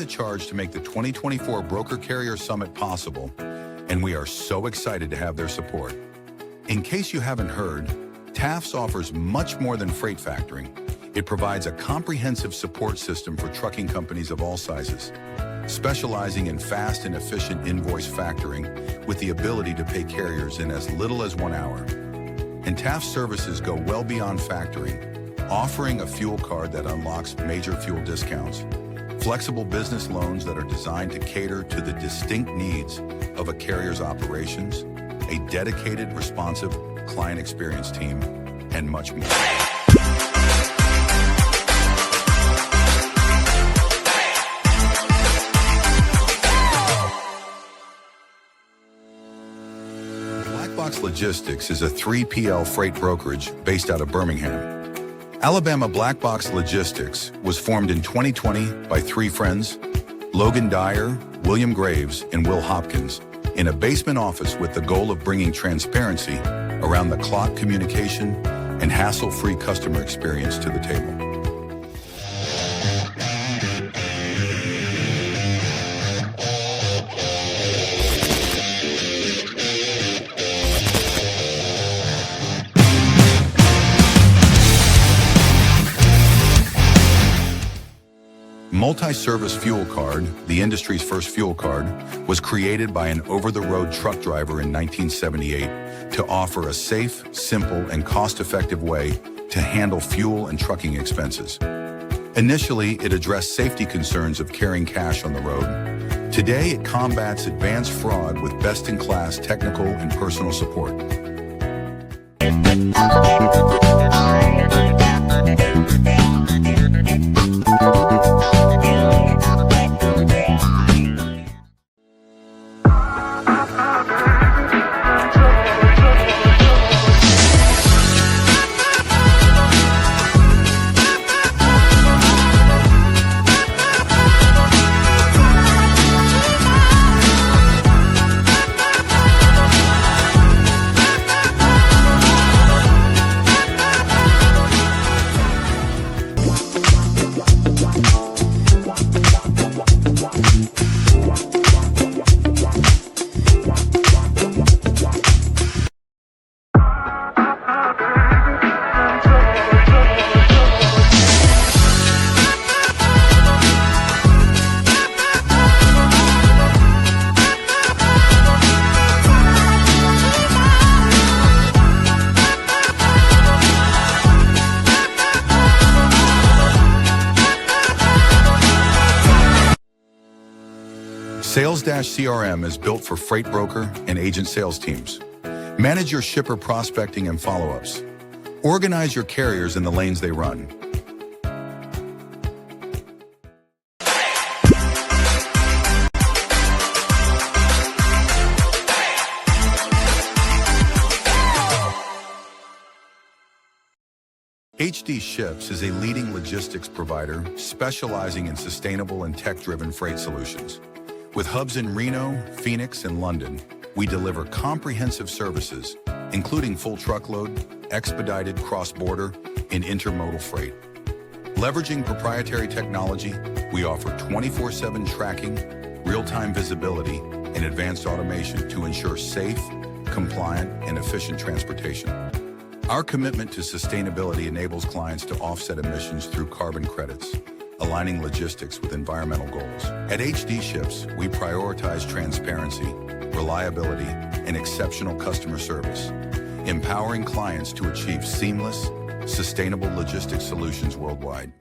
charge to make the 2024 Broker Carrier Summit possible, and we are so excited to have their support. In case you haven't heard, TAFS offers much more than freight factoring. It provides a comprehensive support system for trucking companies of all sizes, specializing in fast and efficient invoice factoring with the ability to pay carriers in as little as 1 hour. And TAFS services go well beyond factoring, offering a fuel card that unlocks major fuel discounts, flexible business loans that are designed to cater to the distinct needs of a carrier's operations, a dedicated, responsive client experience team, and much more. Blackbox Logistics is a 3PL freight brokerage based out of Birmingham, Alabama. Blackbox Logistics was formed in 2020 by 3 friends, Logan Dyer, William Graves, and Will Hopkins, in a basement office with the goal of bringing transparency around the clock communication and hassle-free customer experience to the table. Multi-service fuel card, the industry's first fuel card, was created by an over-the-road truck driver in 1978 to offer a safe, simple, and cost-effective way to handle fuel and trucking expenses. Initially, it addressed safety concerns of carrying cash on the road. Today, it combats advanced fraud with best-in-class technical and personal support. Sales-CRM is built for freight broker and agent sales teams. Manage your shipper prospecting and follow-ups. Organize your carriers in the lanes they run. HD Ships is a leading logistics provider specializing in sustainable and tech-driven freight solutions. With hubs in Reno, Phoenix, and London, we deliver comprehensive services, including full truckload, expedited cross-border, and intermodal freight. Leveraging proprietary technology, we offer 24/7 tracking, real-time visibility, and advanced automation to ensure safe, compliant, and efficient transportation. Our commitment to sustainability enables clients to offset emissions through carbon credits, aligning logistics with environmental goals. At HD Ships, we prioritize transparency, reliability, and exceptional customer service, empowering clients to achieve seamless, sustainable logistics solutions worldwide.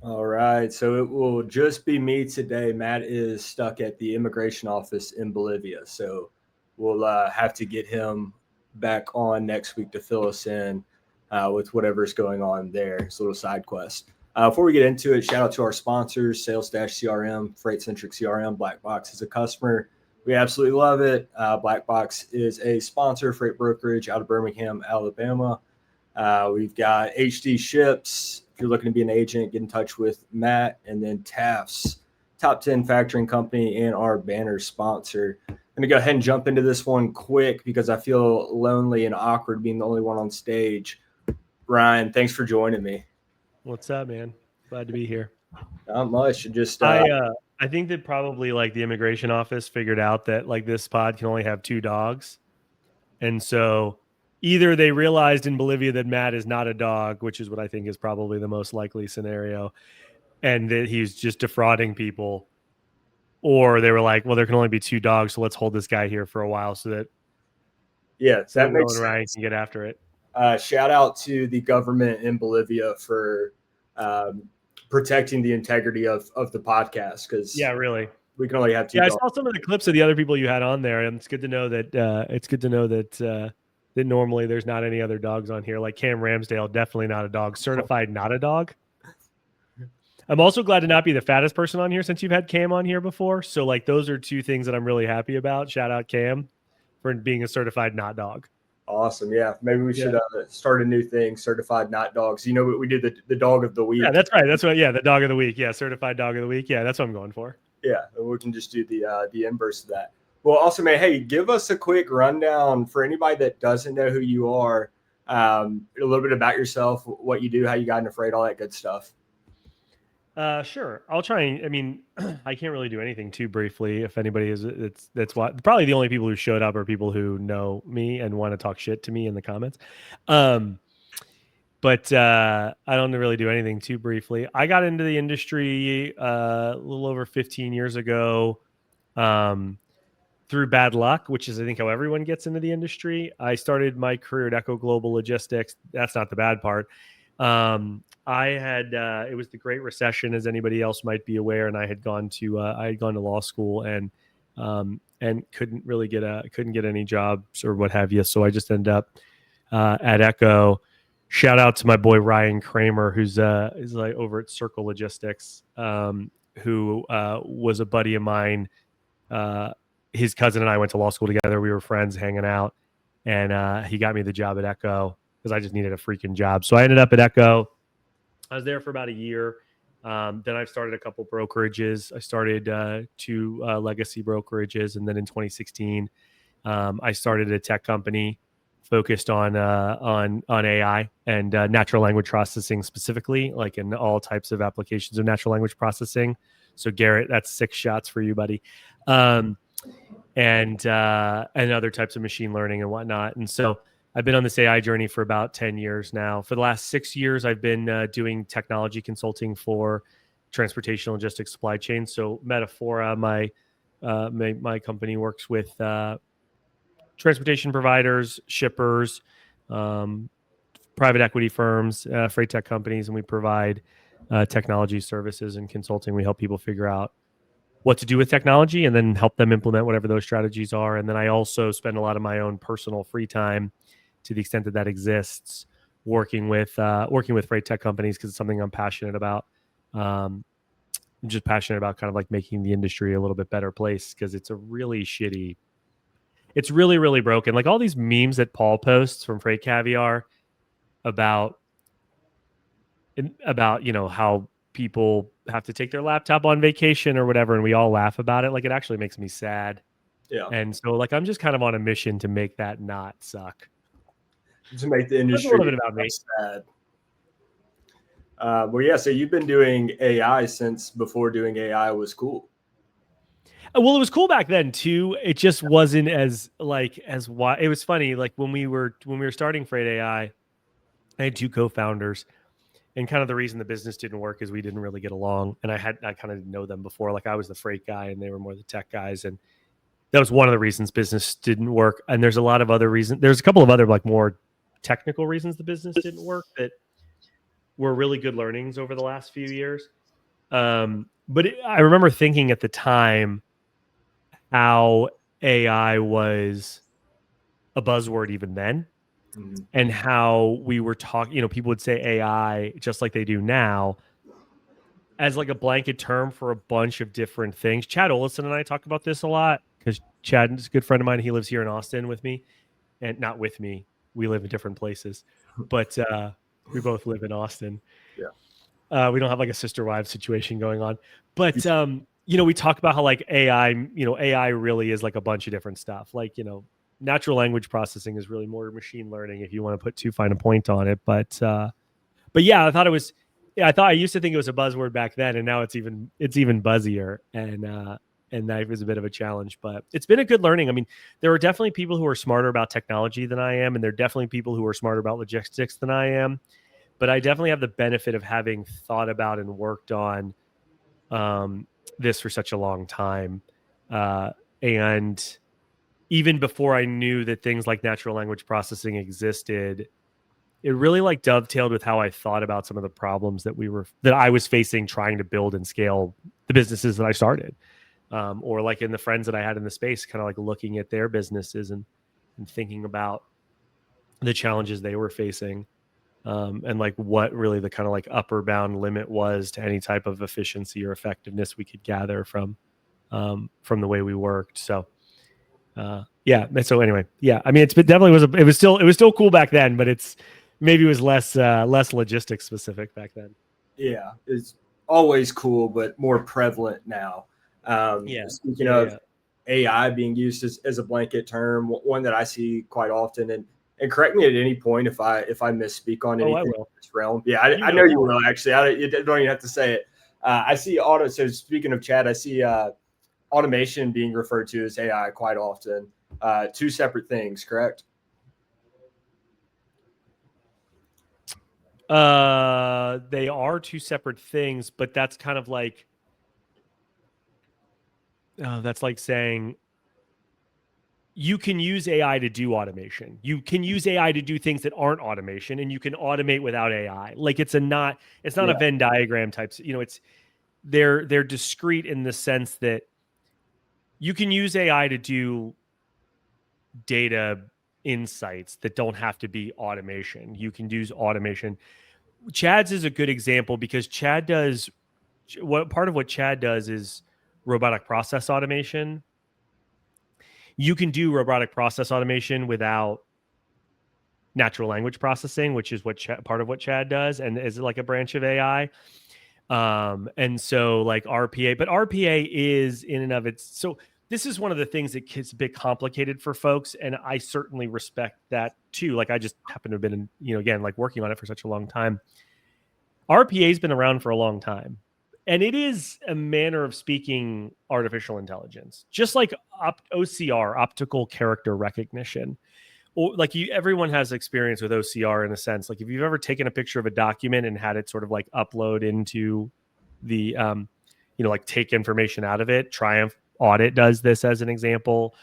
All right, so it will just be me today. Matt is stuck at the immigration office in Bolivia, so we'll have to get him back on next week to fill us in with whatever's going on there. It's a little side quest. Before we get into it, shout out to our sponsors, Sales-CRM, Freight-Centric CRM. Blackbox is a customer. We absolutely love it. Blackbox is a sponsor, freight brokerage out of Birmingham, Alabama. We've got HD Ships. If you're looking to be an agent, get in touch with Matt. And then TAFS. top 10 factoring company and our banner sponsor. I'm going to go ahead and jump into this one quick because I feel lonely and awkward being the only one on stage. Ryan, thanks for joining me. What's up, man? Glad to be here. Not much. Just I think that probably like the immigration office figured out that like this pod can only have 2 dogs. And so either they realized in Bolivia that Matt is not a dog, which is what I think is probably the most likely scenario, and that he's just defrauding people, or they were like, well, there can only be 2 dogs, so let's hold this guy here for a while so that that makes sense. Ryan can get after it. Shout out to the government in Bolivia for protecting the integrity of the podcast, because really, we can only have 2 dogs. I saw some of the clips of the other people you had on there, and it's good to know that that normally there's not any other dogs on here. Like Cam Ramsdale, definitely not a dog. Certified not a dog. I'm also glad to not be the fattest person on here since you've had Cam on here before. So like those are 2 things that I'm really happy about. Shout out Cam for being a certified not dog. Awesome. Yeah. Maybe we should start a new thing, certified not dogs. You know, we did the dog of the week. Yeah, that's right. That's what, the dog of the week. Yeah. Certified dog of the week. Yeah. That's what I'm going for. Yeah. We can just do the inverse of that. Well, also, man, hey, give us a quick rundown for anybody that doesn't know who you are, a little bit about yourself, what you do, how you got into freight, all that good stuff. Sure. I'll try and, I mean, I can't really do anything too briefly. If anybody is, that's why probably the only people who showed up are people who know me and want to talk shit to me in the comments. But I don't really do anything too briefly. I got into the industry a little over 15 years ago through bad luck, which is I think how everyone gets into the industry. I started my career at Echo Global Logistics. That's not the bad part. I had it was the Great Recession, as anybody else might be aware, and I had gone to law school and couldn't get any jobs or what have you. So I just ended up at Echo. Shout out to my boy Ryan Schreiber, who's like over at Circle Logistics, who was a buddy of mine. His cousin and I went to law school together. We were friends, hanging out, and he got me the job at Echo because I just needed a freaking job. So I ended up at Echo. I was there for about a year. Then I started a couple brokerages. I started 2 legacy brokerages, and then in 2016, I started a tech company focused on AI and natural language processing specifically, like in all types of applications of natural language processing. So Garrett, that's 6 shots for you, buddy. And other types of machine learning and whatnot. And so I've been on this AI journey for about 10 years now. For the last 6 years, I've been doing technology consulting for transportation, logistics, supply chain. So Metafora, my company, works with transportation providers, shippers, private equity firms, freight tech companies, and we provide technology services and consulting. We help people figure out what to do with technology and then help them implement whatever those strategies are. And then I also spend a lot of my own personal free time, to the extent that exists, working with freight tech companies, because it's something I'm passionate about. I'm just passionate about kind of like making the industry a little bit better place, because it's really, really broken. Like all these memes that Paul posts from Freight Caviar about how people have to take their laptop on vacation or whatever, and we all laugh about it. Like it actually makes me sad. Yeah. And so like I'm just kind of on a mission to make that not suck. To make the industry a little bit about me. Sad. Well, yeah. So you've been doing AI since before doing AI was cool. Well, it was cool back then too. It just wasn't as why. It was funny. Like when we were starting Freight AI, I had 2 co-founders, and kind of the reason the business didn't work is we didn't really get along. And I kind of know them before. Like I was the freight guy and they were more the tech guys, and that was one of the reasons business didn't work. And there's a lot of other reasons. There's a couple of other like more technical reasons the business didn't work that were really good learnings over the last few years. But I remember thinking at the time how AI was a buzzword even then, and how we were talking, people would say AI just like they do now as like a blanket term for a bunch of different things. Chad Olison and I talk about this a lot because Chad is a good friend of mine. He lives here in Austin with me, and not with me. We live in different places, but we both live in Austin. Yeah. We don't have like a sister wives situation going on, but we talk about how like AI really is like a bunch of different stuff. Like, natural language processing is really more machine learning if you want to put too fine a point on it. But yeah, I used to think it was a buzzword back then, and now it's even buzzier, and that was a bit of a challenge, but it's been a good learning. I mean, there are definitely people who are smarter about technology than I am, and there are definitely people who are smarter about logistics than I am. But I definitely have the benefit of having thought about and worked on this for such a long time. And even before I knew that things like natural language processing existed, it really like dovetailed with how I thought about some of the problems that I was facing trying to build and scale the businesses that I started. Or like in the friends that I had in the space, kind of like looking at their businesses and thinking about the challenges they were facing. And like what really the kind of like upper bound limit was to any type of efficiency or effectiveness we could gather from the way we worked. So yeah. So anyway, yeah. I mean, it was still cool back then, but maybe it was less logistics specific back then. Yeah, it's always cool, but more prevalent now. Speaking of AI being used as a blanket term, one that I see quite often, and correct me at any point if I misspeak on anything in this realm. Yeah, I know you will actually. You don't even have to say it. I see auto. So speaking of chat, I see automation being referred to as AI quite often. Two separate things, correct? They are two separate things, but that's kind of like that's like saying you can use AI to do automation. You can use AI to do things that aren't automation, and you can automate without AI. Like it's not a Venn diagram type. They're discrete in the sense that you can use AI to do data insights that don't have to be automation. You can use automation. Chad's is a good example because Chad does part of what Chad does is robotic process automation. You can do robotic process automation without natural language processing, which is part of what Chad does, and is like a branch of AI. And so like RPA, but RPA is in and of its. So this is one of the things that gets a bit complicated for folks, and I certainly respect that too. Like I just happen to have been, again, like working on it for such a long time. RPA has been around for a long time, and it is a manner of speaking artificial intelligence, just like OCR, optical character recognition. Like everyone has experience with OCR in a sense. Like if you've ever taken a picture of a document and had it sort of like upload into the, like take information out of it. Triumph Audit does this as an example.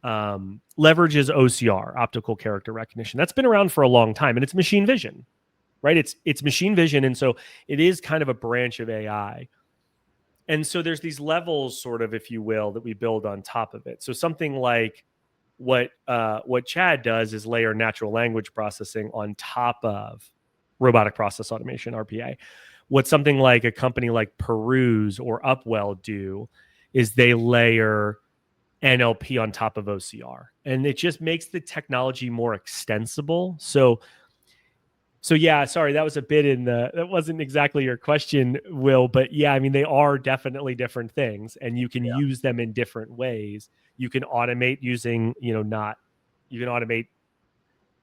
Leverages OCR, optical character recognition. That's been around for a long time, and it's machine vision, right? It's machine vision, and so it is kind of a branch of AI. And so there's these levels, sort of, if you will, that we build on top of it. So something like what Chad does is layer natural language processing on top of robotic process automation, RPA. What something like a company like Peruse or Upwell do is they layer NLP on top of OCR, and it just makes the technology more extensible. So yeah, sorry, that was a bit that wasn't exactly your question, Will, but yeah, I mean, they are definitely different things, and you can use them in different ways. You can automate using, you can automate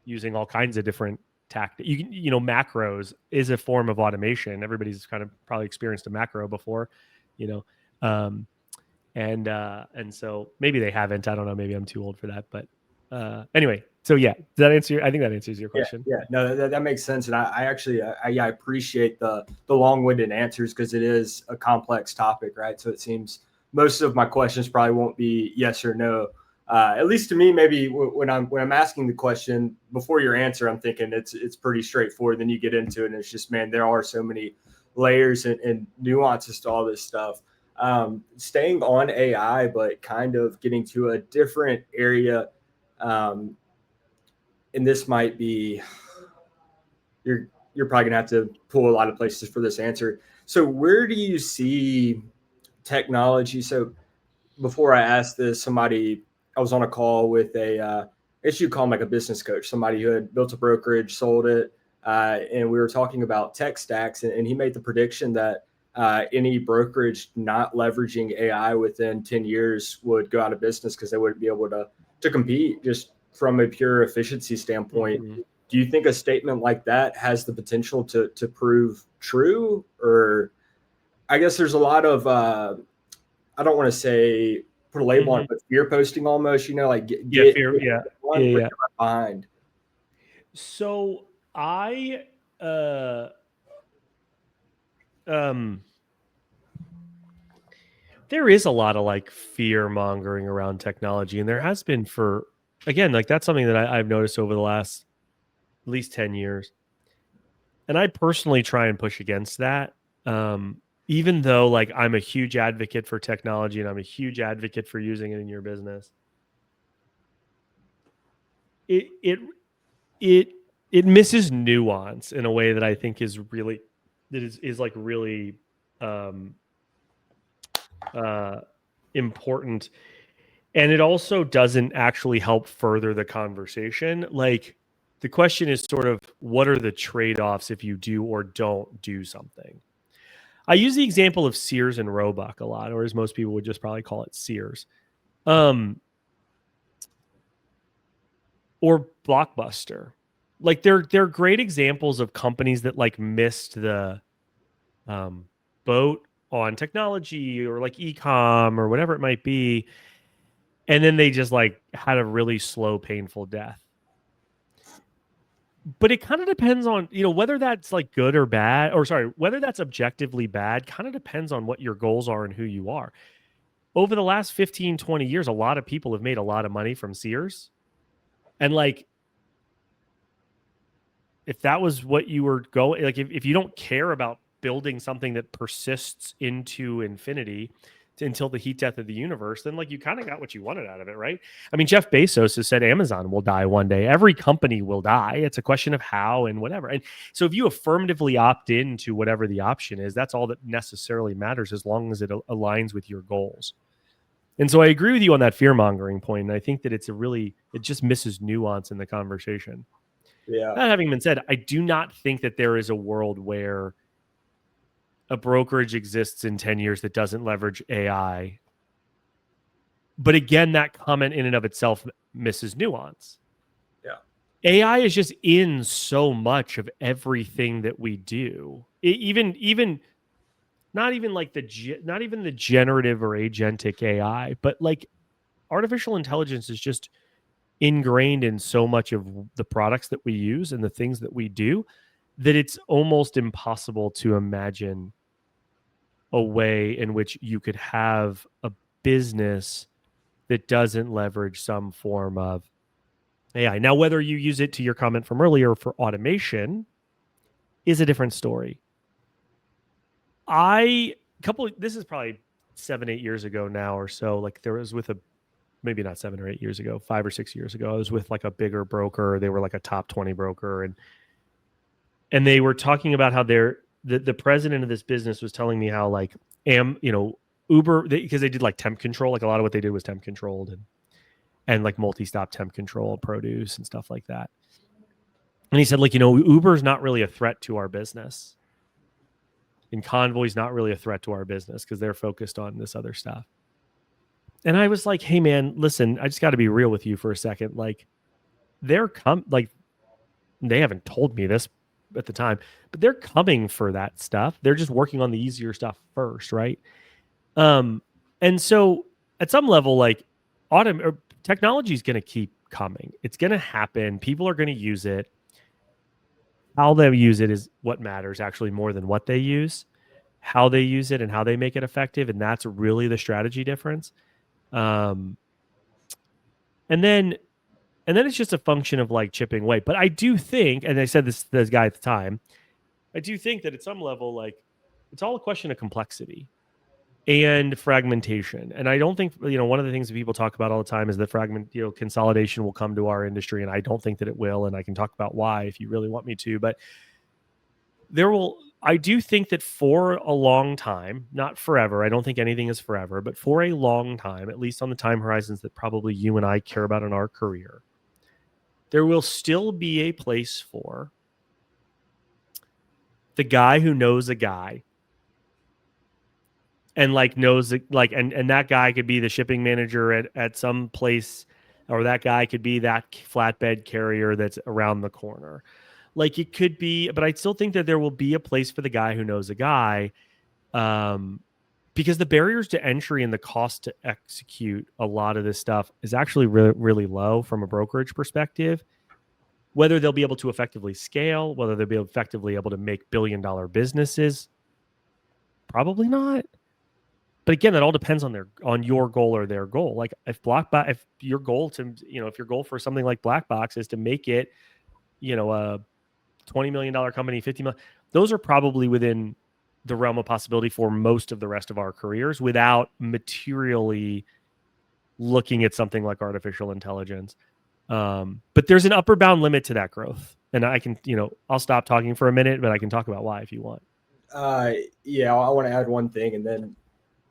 using all kinds of different tactics. Macros is a form of automation. Everybody's kind of probably experienced a macro before, and so maybe they haven't. I don't know. Maybe I'm too old for that, but anyway. So yeah, does that answer? I think that answers your question. Yeah. No, that makes sense, and I actually I appreciate the long-winded answers because it is a complex topic, right? So it seems most of my questions probably won't be yes or no. At least to me, maybe when I'm asking the question before your answer, I'm thinking it's pretty straightforward. Then you get into it, and it's just, man, there are so many layers and nuances to all this stuff. Staying on AI, but kind of getting to a different area. And this might be, you're probably gonna have to pull a lot of places for this answer. So where do you see technology? So before I asked this, I was on a call with I guess you call him like a business coach, somebody who had built a brokerage, sold it, and we were talking about tech stacks, and he made the prediction that any brokerage not leveraging AI within 10 years would go out of business because they wouldn't be able to compete just from a pure efficiency standpoint. Mhm. Do you think a statement like that has the potential to prove true? Or I guess there's a lot of, I don't want to say put a label on it, but fear posting almost, like Yeah, get fear. Yeah, one, yeah, but yeah. you're behind. So I, um, there is a lot of like fear mongering around technology, and there has been for, again, like that's something that I've noticed over the last at least 10 years. And I personally try and push against that. Even though like I'm a huge advocate for technology and I'm a huge advocate for using it in your business, it it it it misses nuance in a way that I think is really that is like really um uh important, and it also doesn't actually help further the conversation. Like the question is sort of what are the trade-offs if you do or don't do something. I use the example of Sears and Roebuck a lot, or as most people would just probably call it Sears, or Blockbuster. Like they're great examples of companies that like missed the um, boat on technology or like e-com or whatever it might be, and then they just like had a really slow, painful death. But it kind of depends on whether that's like good or bad, or sorry, whether that's objectively bad. Kind of depends on what your goals are and who you are. Over the last 15, 20 years, a lot of people have made a lot of money from Sears. And like, if that was what you were going, like, if you don't care about building something that persists into infinity until the heat death of the universe, then like you kind of got what you wanted out of it, right? I mean, Jeff Bezos has said Amazon will die one day. Every company will die. It's a question of how and whatever. And so if you affirmatively opt into whatever the option is, that's all that necessarily matters as long as it aligns with your goals. And so I agree with you on that fear mongering point. And I think that it just misses nuance in the conversation. Yeah. That having been said, I do not think that there is a world where a brokerage exists in 10 years that doesn't leverage AI. But again, that comment in and of itself misses nuance. Yeah. AI is just in so much of everything that we do. Even not even like not even the generative or agentic AI, but like artificial intelligence is just ingrained in so much of the products that we use and the things that we do that it's almost impossible to imagine a way in which you could have a business that doesn't leverage some form of AI. Now, whether you use it, to your comment from earlier, for automation is a different story. This is probably 7-8 years ago now or so, like there was with maybe not 7 or 8 years ago, 5 or 6 years ago, I was with like a bigger broker. They were like a top 20 broker, and they were talking about how the president of this business was telling me how like Uber, because they did like temp control, like a lot of what they did was temp controlled and like multi-stop temp control, produce and stuff like that. And he said, like, Uber's not really a threat to our business, and Convoy's not really a threat to our business because they're focused on this other stuff. And I was like, hey man, listen, I just got to be real with you for a second. Like they haven't told me this at the time, but they're coming for that stuff. They're just working on the easier stuff first, right? And so at some level, like technology is going to keep coming. It's going to happen. People are going to use it. How they use it is what matters, actually, more than what they use. How they use it and how they make it effective, and that's really the strategy difference. And then it's just a function of like chipping away. But I do think, and I said this to this guy at the time, I do think that at some level, like it's all a question of complexity and fragmentation. And I don't think, one of the things that people talk about all the time is that consolidation will come to our industry. And I don't think that it will. And I can talk about why if you really want me to, but I do think that for a long time, not forever, I don't think anything is forever, but for a long time, at least on the time horizons that probably you and I care about in our career, there will still be a place for the guy who knows a guy and like knows like, and that guy could be the shipping manager at some place, or that guy could be that flatbed carrier that's around the corner. Like it could be, but I still think that there will be a place for the guy who knows a guy, because the barriers to entry and the cost to execute a lot of this stuff is actually really, really low from a brokerage perspective. Whether they'll be able to effectively scale, whether they'll be effectively able to make billion-dollar businesses, probably not. But again, that all depends on your goal or their goal. Like if your goal if your goal for something like Black Box is to make it, a $20 million company, $50 million, those are probably within the realm of possibility for most of the rest of our careers without materially looking at something like artificial intelligence. But there's an upper bound limit to that growth. And I can, I'll stop talking for a minute, but I can talk about why if you want. Yeah, I want to add one thing and then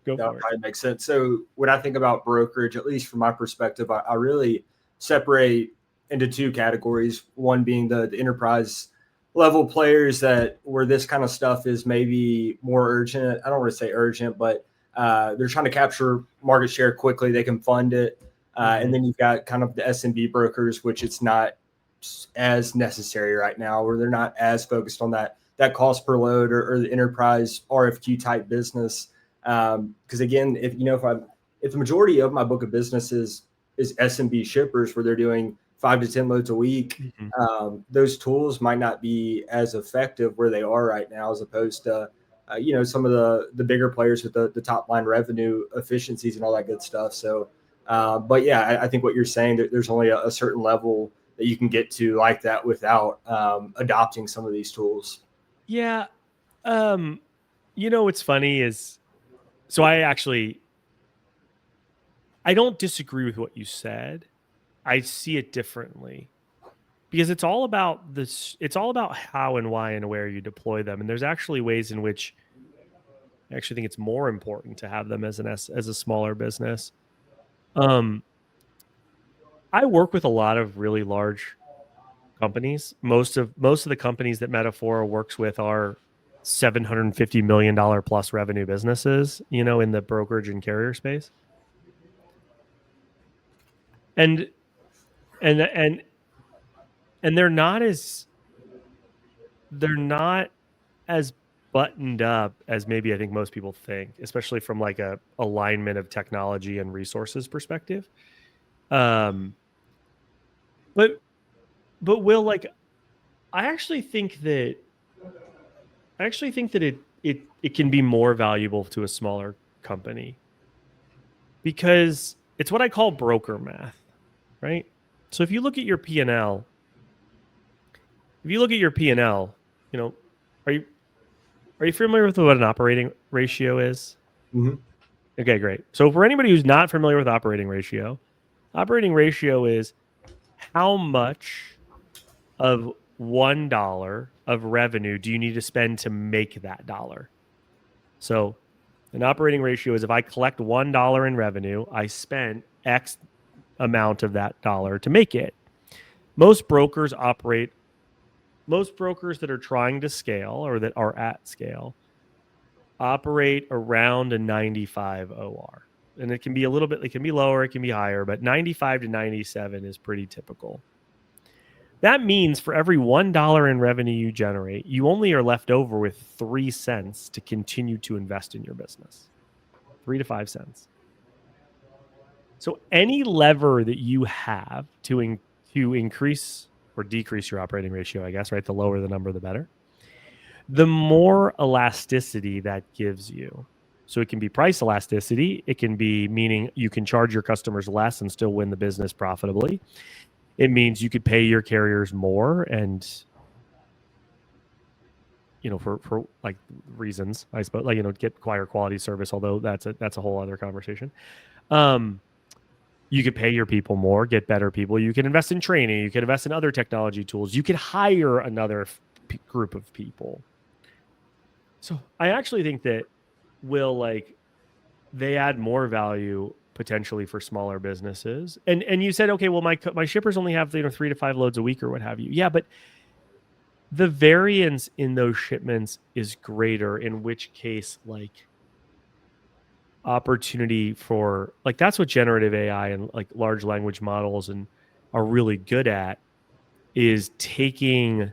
Go that for it. probably makes sense. So when I think about brokerage, at least from my perspective, I really separate into two categories. One being the enterprise level players where this kind of stuff is maybe more urgent. I don't want to say urgent, but they're trying to capture market share quickly. They can fund it. And then you've got kind of the SMB brokers, which it's not as necessary right now, where they're not as focused on that cost per load or the enterprise RFQ type business. Because again, if the majority of my book of business is SMB shippers where they're doing 5 to 10 loads a week, those tools might not be as effective where they are right now, as opposed to some of the bigger players with the top line revenue efficiencies and all that good stuff. So, but yeah, I think what you're saying, that there's only a certain level that you can get to like that without adopting some of these tools. Yeah. What's funny is, so I don't disagree with what you said. I see it differently because it's all about this. It's all about how and why and where you deploy them. And there's actually ways in which I actually think it's more important to have them as a smaller business. I work with a lot of really large companies. Most of the companies that Metafora works with are $750 million plus revenue businesses, in the brokerage and carrier space. And they're not as buttoned up as maybe I think most people think, especially from like a alignment of technology and resources perspective. But Will, like, I actually think that it can be more valuable to a smaller company because it's what I call broker math, right? So if you look at your P&L, are you familiar with what an operating ratio is? Mm-hmm. Okay, great. So for anybody who's not familiar with operating ratio is how much of $1 of revenue do you need to spend to make that dollar? So an operating ratio is if I collect $1 in revenue, I spent X amount of that dollar to make it. Most brokers that are trying to scale or that are at scale operate around a 95 OR. And it can be it can be lower, it can be higher, but 95 to 97 is pretty typical. That means for every $1 in revenue you generate, you only are left over with 3 cents to continue to invest in your business. 3 to 5 cents. So any lever that you have to increase or decrease your operating ratio, I guess, right? The lower the number, the better. The more elasticity that gives you. So it can be price elasticity. It can be meaning you can charge your customers less and still win the business profitably. It means you could pay your carriers more and, for like reasons, I suppose, like, get higher quality service, although that's a whole other conversation. You could pay your people more, get better people. You can invest in training. You can invest in other technology tools. You could hire another group of people. So I actually think that they add more value potentially for smaller businesses. And you said, okay, well, my shippers only have 3 to 5 loads a week or what have you. Yeah, but the variance in those shipments is greater, in which case, like, opportunity for, like, that's what generative AI and like large language models and are really good at, is taking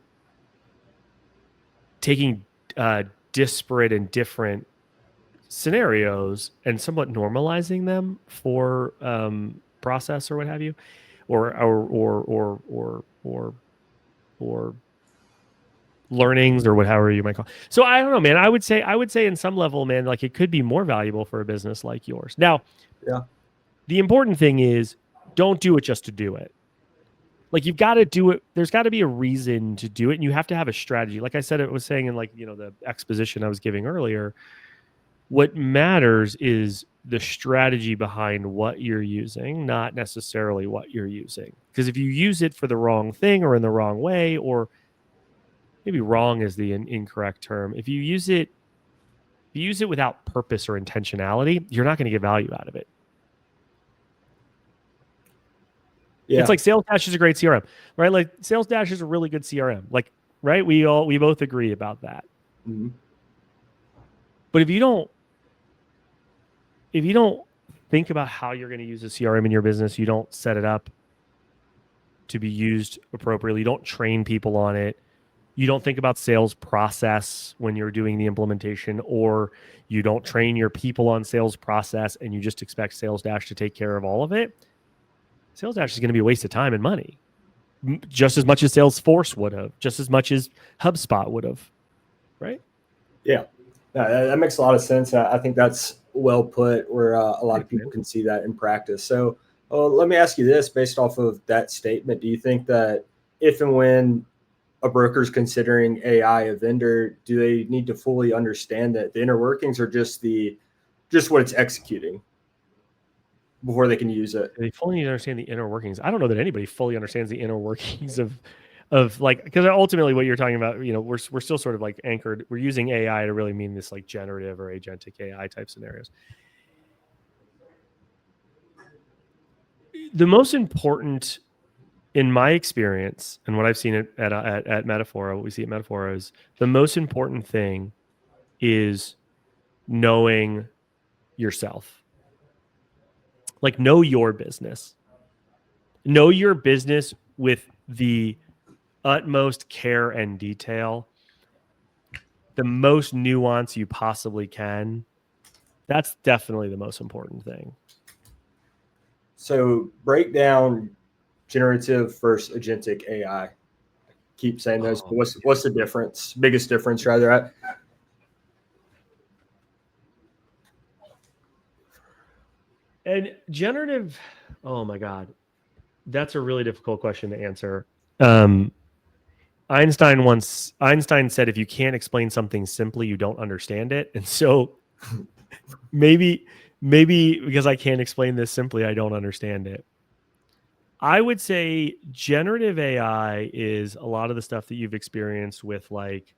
disparate and different scenarios and somewhat normalizing them for process or what have you, or learnings or whatever you might call it. So I don't know, man. I would say in some level, man, like it could be more valuable for a business like yours. Now, Yeah. the important thing is don't do it just to do it. Like, you've got to do it. There's got to be a reason to do it, and you have to have a strategy. Like I said, it was saying in, like, the exposition I was giving earlier, what matters is the strategy behind what you're using, not necessarily what you're using. Because if you use it for the wrong thing or in the wrong way, or maybe wrong is the incorrect term, if you use it without purpose or intentionality, you're not going to get value out of it. Yeah. It's like Sales Dash is a great CRM, right? Like, Sales Dash is a really good CRM. Like, right? We both agree about that. Mm-hmm. But if you don't think about how you're going to use a CRM in your business, you don't set it up to be used appropriately, you don't train people on it, you don't think about sales process when you're doing the implementation, or you don't train your people on sales process and you just expect Sales Dash to take care of all of it, Sales Dash is going to be a waste of time and money, just as much as Salesforce would have, just as much as HubSpot would have, right? Yeah, that makes a lot of sense. I think that's well put, where a lot of people can see that in practice. So let me ask you this, based off of that statement, do you think that if and when a broker is considering AI a vendor, do they need to fully understand that the inner workings, or just what it's executing before they can use it? They fully understand the inner workings. I don't know that anybody fully understands the inner workings of like, because ultimately what you're talking about, we're still sort of like anchored. We're using AI to really mean this like generative or agentic AI type scenarios. The most important, in my experience, and what I've seen at Metafora, what we see at Metafora, is the most important thing is knowing yourself. Like, know your business. Know your business with the utmost care and detail, the most nuance you possibly can. That's definitely the most important thing. So break down generative versus agentic AI. Keep saying those. But what's the difference? Biggest difference, rather? And generative, oh my God, that's a really difficult question to answer. Einstein said, if you can't explain something simply, you don't understand it. And so maybe because I can't explain this simply, I don't understand it. I would say generative AI is a lot of the stuff that you've experienced with, like,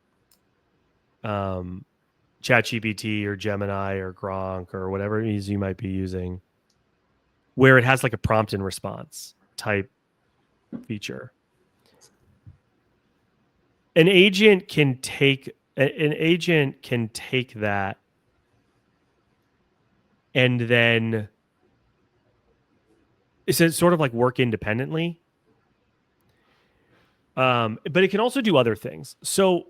ChatGPT or Gemini or Gronk or whatever it is you might be using, where it has like a prompt and response type feature. An agent can take that and then it's sort of like work independently. But it can also do other things. So,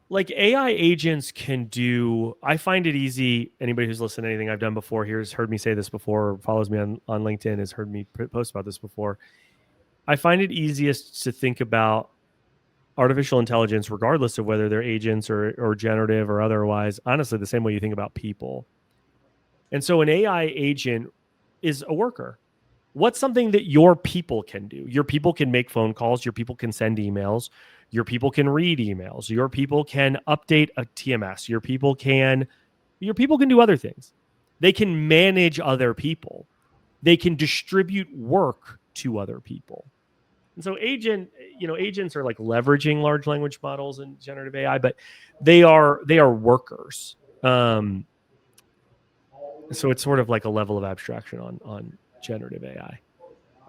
like, AI agents can do, I find it easy. Anybody who's listened to anything I've done before here has heard me say this before, or follows me on LinkedIn has heard me post about this before. I find it easiest to think about artificial intelligence, regardless of whether they're agents or generative or otherwise, honestly, the same way you think about people. And so an AI agent is a worker. What's something that your people can do? Your people can make phone calls. Your people can send emails. Your people can read emails. Your people can update a TMS. Your people can do other things. They can manage other people. They can distribute work to other people. And so agents are like leveraging large language models and generative AI, but they are workers. So it's sort of like a level of abstraction on generative AI.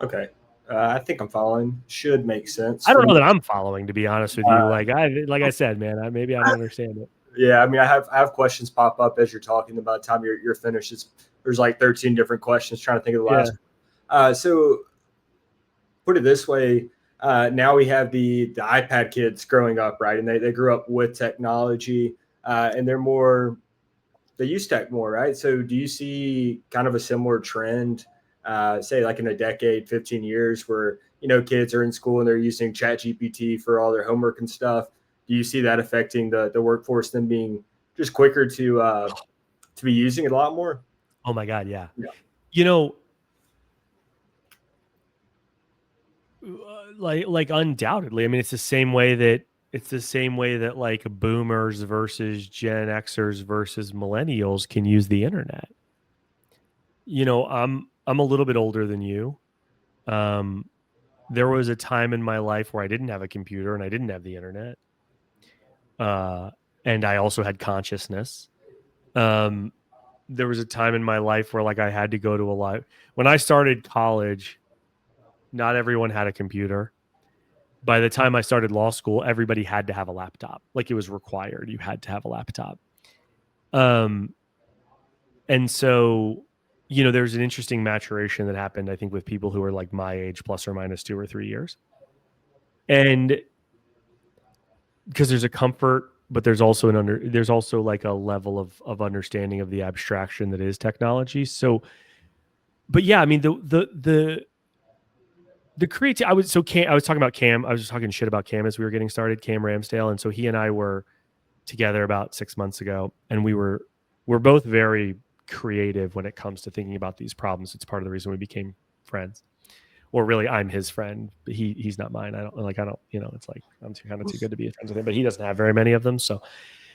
Okay. I think I'm following. Should make sense. I don't know that I'm following, to be honest with you. Like I said, man, maybe I don't understand it. Yeah, I mean, I have questions pop up as you're talking. About the time you're finished, there's like 13 different questions. Trying to think of the last. So put it this way. Now we have the iPad kids growing up, right? And they grew up with technology, and they use tech more, right? So do you see kind of a similar trend, say like in a decade, 15 years, where, kids are in school and they're using ChatGPT for all their homework and stuff? Do you see that affecting the workforce, them being just quicker to be using it a lot more? Oh my God, yeah. Yeah. Like undoubtedly. I mean, it's the same way that like boomers versus Gen Xers versus millennials can use the internet. I'm a little bit older than you. There was a time in my life where I didn't have a computer and I didn't have the internet. And I also had consciousness. There was a time in my life where like I had to go to when I started college, not everyone had a computer. By the time I started law school, everybody had to have a laptop. Like it was required. You had to have a laptop. And so, there's an interesting maturation that happened, I think, with people who are like my age, plus or minus 2 or 3 years. And because there's a comfort, but there's also there's also like a level of understanding of the abstraction that is technology. So, but yeah, I mean, the creative. I was talking about Cam. I was just talking shit about Cam as we were getting started, Cam Ramsdale, and so he and I were together about 6 months ago, and we're both very creative when it comes to thinking about these problems. It's part of the reason we became friends. Or really, I'm his friend, but he's not mine. I don't, it's like I'm kind of too good to be friends with him, but he doesn't have very many of them. So,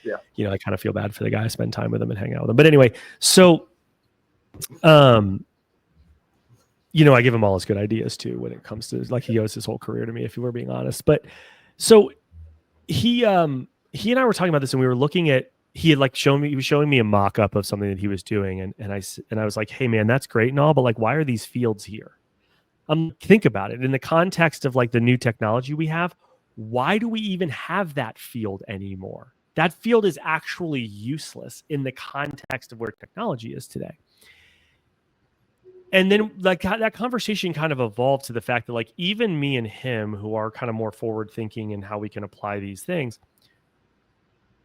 yeah, I kind of feel bad for the guy. I spend time with him and hang out with him. But anyway, so, I give him all his good ideas too when it comes to, like, he owes his whole career to me, if you were being honest. But so he and I were talking about this, and we were looking at, he was showing me a mock-up of something that he was doing. And I was like, hey man, that's great and all, but like, why are these fields here? Think about it in the context of like the new technology we have. Why do we even have that field anymore? That field is actually useless in the context of where technology is today. And then like that conversation kind of evolved to the fact that like even me and him, who are kind of more forward thinking in how we can apply these things,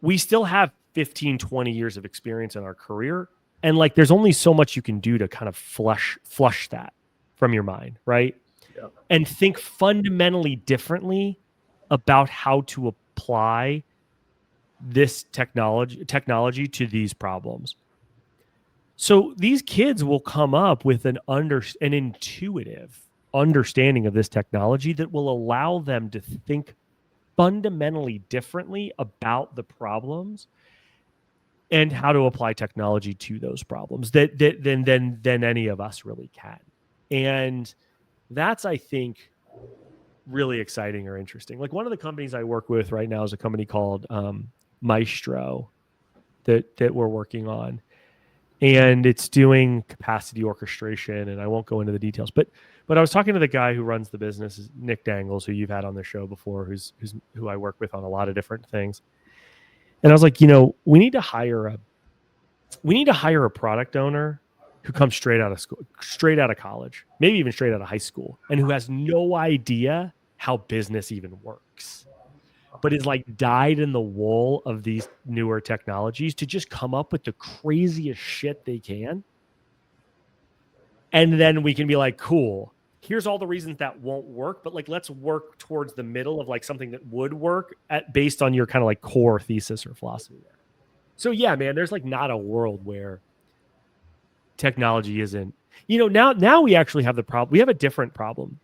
we still have 15, 20 years of experience in our career. And like, there's only so much you can do to kind of flush that from your mind, right? Yeah. And think fundamentally differently about how to apply this technology to these problems. So these kids will come up with an intuitive understanding of this technology that will allow them to think fundamentally differently about the problems and how to apply technology to those problems than any of us really can. And that's, I think, really exciting or interesting. Like one of the companies I work with right now is a company called Maestro that we're working on. And it's doing capacity orchestration, and I won't go into the details. But I was talking to the guy who runs the business, Nick Dangles, who you've had on the show before, who I work with on a lot of different things. And I was like, we need to hire a product owner who comes straight out of school, straight out of college, maybe even straight out of high school, and who has no idea how business even works, but is like dyed in the wool of these newer technologies to just come up with the craziest shit they can. And then we can be like, cool, here's all the reasons that won't work, but like, let's work towards the middle of like something that would work based on your kind of like core thesis or philosophy there. So yeah, man, there's like not a world where technology isn't, now we actually have the problem. We have a different problem.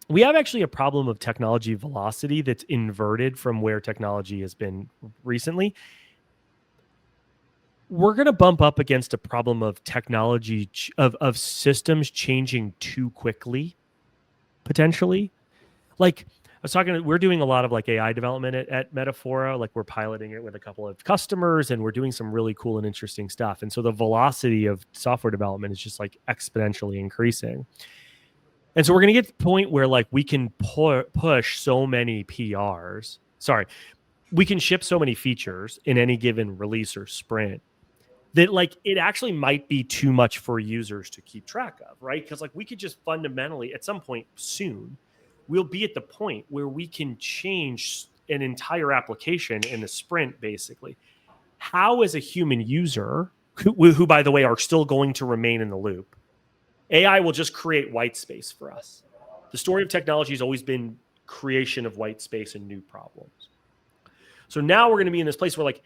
We have actually a problem of technology velocity that's inverted from where technology has been recently. We're going to bump up against a problem of technology, of systems changing too quickly, potentially. Like I was talking, we're doing a lot of like AI development at Metafora. Like we're piloting it with a couple of customers, and we're doing some really cool and interesting stuff. And so the velocity of software development is just like exponentially increasing. And so we're going to get to the point where like we can push so many PRs. Sorry, we can ship so many features in any given release or sprint that like it actually might be too much for users to keep track of, right? Because like we could just fundamentally at some point soon, we'll be at the point where we can change an entire application in a sprint, basically. How, as a human user, who by the way are still going to remain in the loop, AI will just create white space for us. The story of technology has always been creation of white space and new problems. So now we're going to be in this place where, like,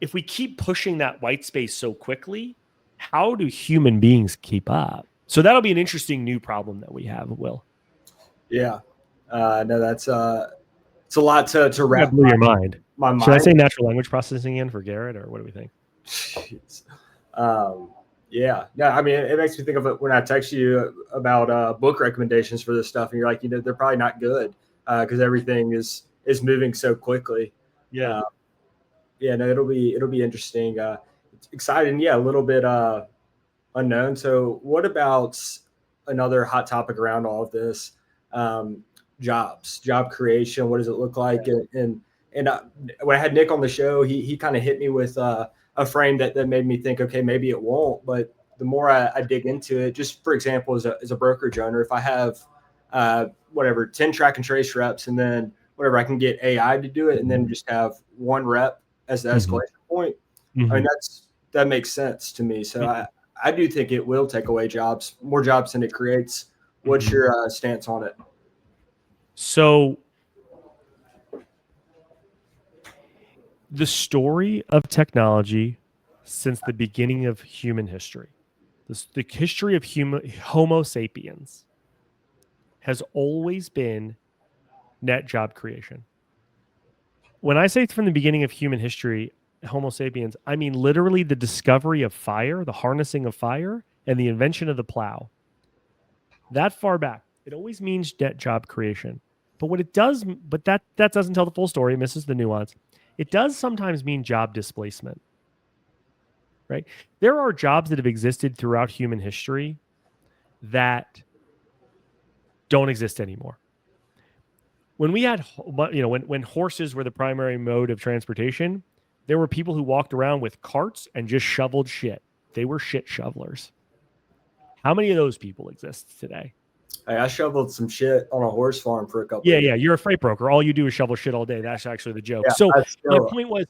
if we keep pushing that white space so quickly, how do human beings keep up? So that'll be an interesting new problem that we have, Will. Yeah. No, that's it's a lot to wrap. That blew your mind. My mind. Should I say natural language processing again for Garrett, or what do we think? Yeah. I mean, it makes me think of it when I text you about book recommendations for this stuff, and you're like, they're probably not good because everything is moving so quickly. Yeah. No, it'll be interesting. It's exciting. Yeah, a little bit unknown. So, what about another hot topic around all of this? Job creation. What does it look like? And when I had Nick on the show, he kind of hit me with a frame that made me think, okay, maybe it won't. But the more I dig into it, just for example, as a brokerage owner, if I have 10 track and trace reps, and then whatever, I can get AI to do it, and then just have one rep as the escalation point. I mean, that makes sense to me. So I do think it will take away more jobs than it creates. What's your stance on it? So the story of technology since the beginning of human history, the history of Homo sapiens, has always been net job creation. When I say from the beginning of human history, Homo sapiens, I mean literally the discovery of fire, the harnessing of fire, and the invention of the plow. That far back, it always means net job creation. But what it does, but that doesn't tell the full story, it misses the nuance. It does sometimes mean job displacement, right? There are jobs that have existed throughout human history that don't exist anymore. When we had, when horses were the primary mode of transportation, there were people who walked around with carts and just shoveled shit. They were shit shovelers. How many of those people exist today? Hey, I shoveled some shit on a horse farm for a couple. Yeah, you're a freight broker. All you do is shovel shit all day. That's actually the joke. Yeah, so my point was,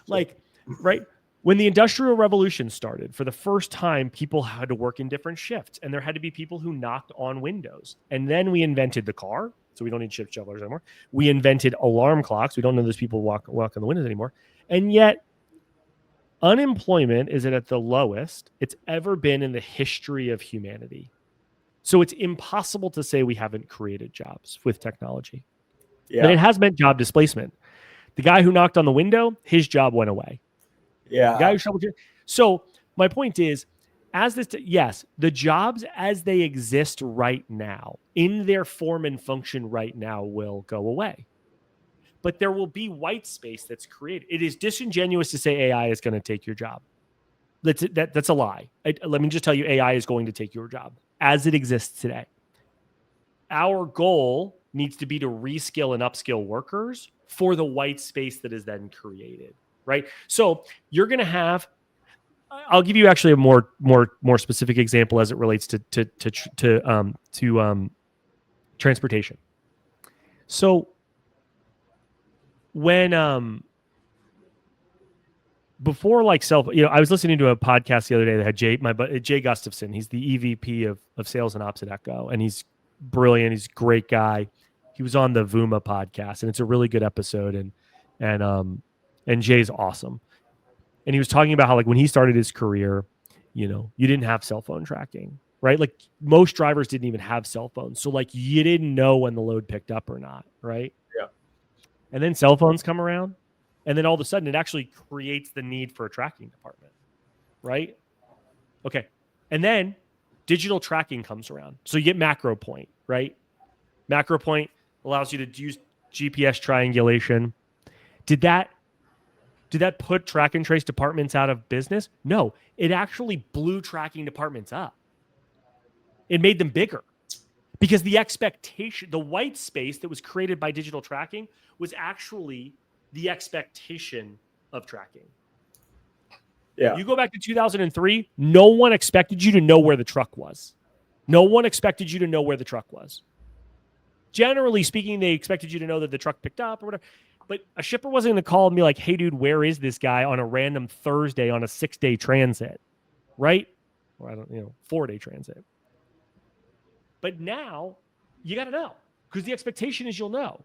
like, right, when the Industrial Revolution started, for the first time, people had to work in different shifts, and there had to be people who knocked on windows. And then we invented the car, so we don't need shift shovelers anymore. We invented alarm clocks. We don't know those people walk on the windows anymore. And yet, unemployment is at the lowest it's ever been in the history of humanity. So it's impossible to say we haven't created jobs with technology. Yeah. But it has meant job displacement. The guy who knocked on the window, his job went away. Yeah. The guy who shoveled. So my point is, yes, the jobs as they exist right now, in their form and function right now, will go away. But there will be white space that's created. It is disingenuous to say AI is going to take your job. That's a lie. Let me just tell you, AI is going to take your job as it exists today. Our goal needs to be to reskill and upskill workers for the white space that is then created, right? So you're going to have, I'll give you actually a more specific example as it relates to transportation. So when before like I was listening to a podcast the other day that had Jay Gustafson. He's the EVP of sales and ops at Echo, and he's brilliant. He's a great guy. He was on the Vuma podcast, and it's a really good episode. And Jay's awesome. And he was talking about how, like, when he started his career, you didn't have cell phone tracking, right? Like, most drivers didn't even have cell phones, so like you didn't know when the load picked up or not, right? Yeah. And then cell phones come around. And then all of a sudden, it actually creates the need for a tracking department, right? Okay. And then digital tracking comes around. So you get Macro Point, right? Macro Point allows you to use GPS triangulation. Did that put track and trace departments out of business? No. It actually blew tracking departments up. It made them bigger. Because the expectation, the white space that was created by digital tracking was actually the expectation of tracking. Yeah. You go back to 2003, no one expected you to know where the truck was. No one expected you to know where the truck was. Generally speaking, they expected you to know that the truck picked up or whatever. But a shipper wasn't going to call and be like, hey, dude, where is this guy on a random Thursday on a 6-day transit, right? Or I don't, 4-day transit. But now you got to know, because the expectation is you'll know.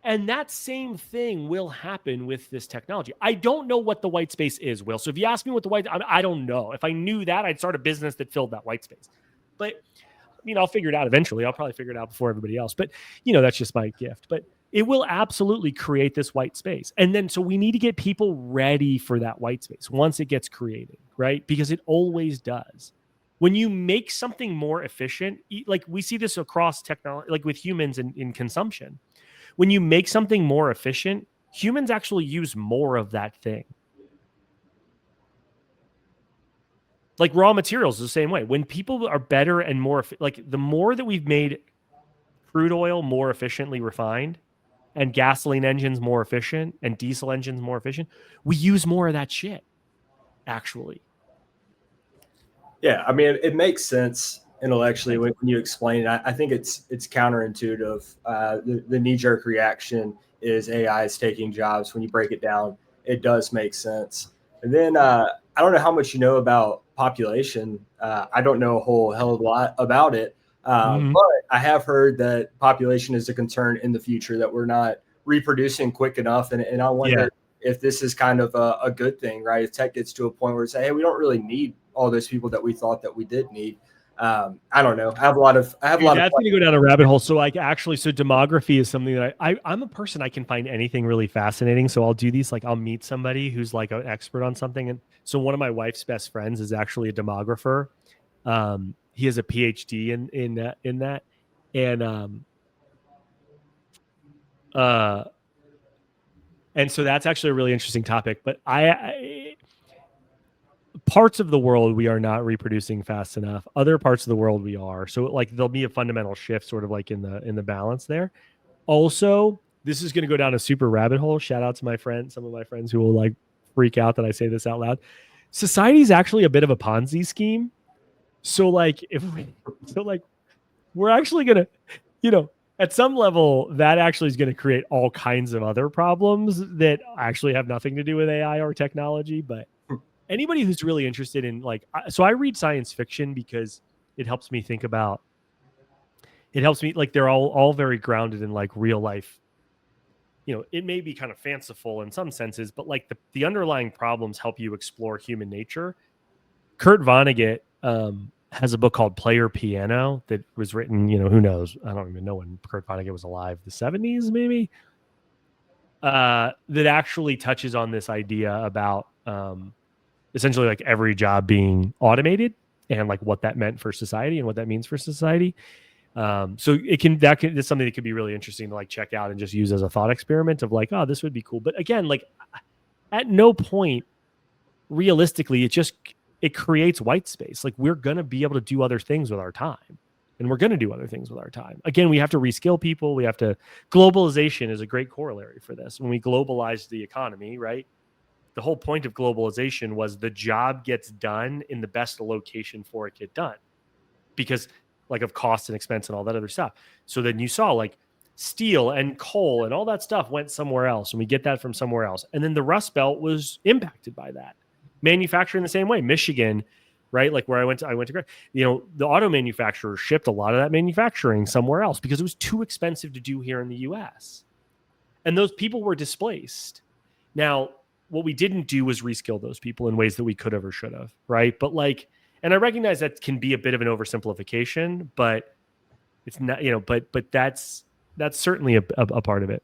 And that same thing will happen with this technology. I don't know what the white space is, Will. So if you ask me what I don't know. If I knew that, I'd start a business that filled that white space. But I'll figure it out eventually. I'll probably figure it out before everybody else. But, that's just my gift. But it will absolutely create this white space. And then, so we need to get people ready for that white space once it gets created, right? Because it always does. When you make something more efficient, like we see this across technology, like with humans in consumption. When you make something more efficient, humans actually use more of that thing. Like raw materials is the same way. When people are better and more, like the more that we've made crude oil more efficiently refined and gasoline engines more efficient and diesel engines more efficient, we use more of that shit, actually. Yeah, I mean, it makes sense intellectually when you explain it. I think it's counterintuitive. The knee-jerk reaction is AI is taking jobs. When you break it down, it does make sense. And then I don't know how much you know about population. I don't know a whole hell of a lot about it, but I have heard that population is a concern in the future, that we're not reproducing quick enough. And I wonder if this is kind of a good thing, right? If tech gets to a point where it's, hey, we don't really need all those people that we thought that we did need. I don't know. I have a lot of. That's going to go down a rabbit hole. So demography is something that I'm a person, I can find anything really fascinating. So I'll do these, like I'll meet somebody who's like an expert on something. And so one of my wife's best friends is actually a demographer. He has a PhD in that. And so that's actually a really interesting topic, but parts of the world we are not reproducing fast enough. Other parts of the world we are. So like there'll be a fundamental shift sort of like in the balance there. Also, this is going to go down a super rabbit hole. Shout out to some of my friends who will like freak out that I say this out loud. Society is actually a bit of a Ponzi scheme. So like we're actually going to, at some level, that actually is going to create all kinds of other problems that actually have nothing to do with AI or technology. But anybody who's really interested in so I read science fiction because it helps me think about, like they're all very grounded in like real life. It may be kind of fanciful in some senses, but like the underlying problems help you explore human nature. Kurt Vonnegut has a book called Player Piano that was written, who knows? I don't even know when Kurt Vonnegut was alive, the 70s maybe, that actually touches on this idea about essentially like every job being automated and like what that meant for society and what that means for society. So it's something that could be really interesting to like check out and just use as a thought experiment of like, oh, this would be cool. But again, like at no point realistically, it creates white space. Like we're going to be able to do other things with our time, and we're going to do other things with our time. Again, we have to reskill people. Globalization is a great corollary for this. When we globalized the economy, right? The whole point of globalization was the job gets done in the best location for it get done, because like of cost and expense and all that other stuff. So then you saw like steel and coal and all that stuff went somewhere else, and we get that from somewhere else. And then the Rust Belt was impacted by that. Manufacturing the same way. Michigan, right? Like where I went to, the auto manufacturers shipped a lot of that manufacturing somewhere else because it was too expensive to do here in the US. And those people were displaced. Now, what we didn't do was reskill those people in ways that we could have or should have, right? But and I recognize that can be a bit of an oversimplification, but it's not, but that's certainly a part of it.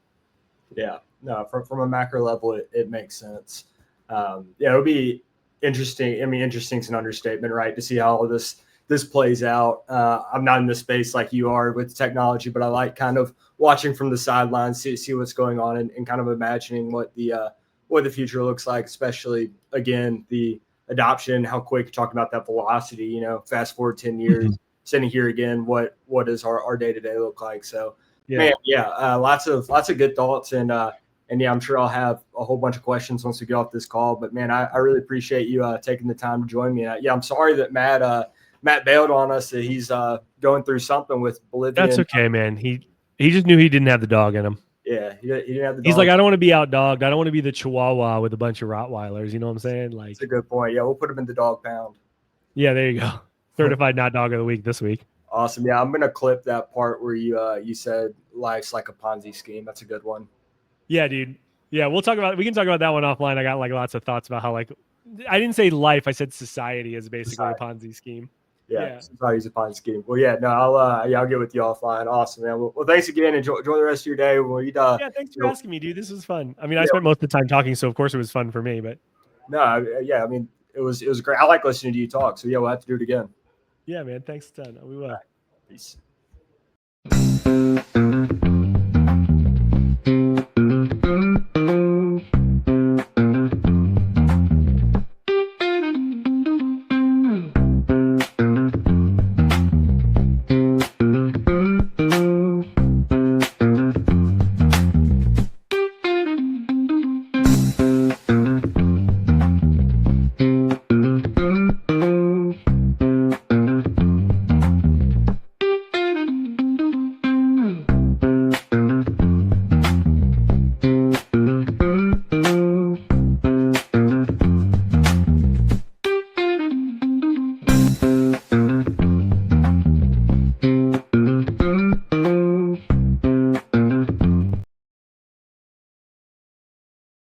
Yeah, no, from a macro level, it makes sense. It would be interesting. I mean, interesting is an understatement, right? To see how all this plays out. I'm not in this space like you are with technology, but I like kind of watching from the sidelines, see what's going on, and kind of imagining what the future looks like, especially again, the adoption, how quick, talking about that velocity, fast forward 10 years, sitting here again, what does our day-to-day look like? So man, lots of good thoughts. And And yeah, I'm sure I'll have a whole bunch of questions once we get off this call. But man, I really appreciate you taking the time to join me. Yeah, I'm sorry that Matt bailed on us. That he's going through something with Bolivian. That's okay, man. He just knew he didn't have the dog in him. Yeah, he didn't have the dog. He's like, I don't want to be out dogged. I don't want to be the Chihuahua with a bunch of Rottweilers. You know what I'm saying? Like, that's a good point. Yeah, we'll put him in the dog pound. Yeah, there you go. Certified not dog of the week this week. Awesome. Yeah, I'm gonna clip that part where you said life's like a Ponzi scheme. That's a good one. Yeah, dude. Yeah, we can talk about that one offline. I got like lots of thoughts about how, like, I didn't say life, I said society is basically a Ponzi scheme. Yeah. Society's a Ponzi scheme. Well, yeah, no, I'll get with you offline. Awesome, man. Well, thanks again. Enjoy the rest of your day. Yeah, thanks for asking me, dude. This was fun. I mean, I spent most of the time talking, so of course it was fun for me. But no, yeah, I mean, it was great. I like listening to you talk. So yeah, we'll have to do it again. Yeah, man. Thanks a ton. We will. Peace.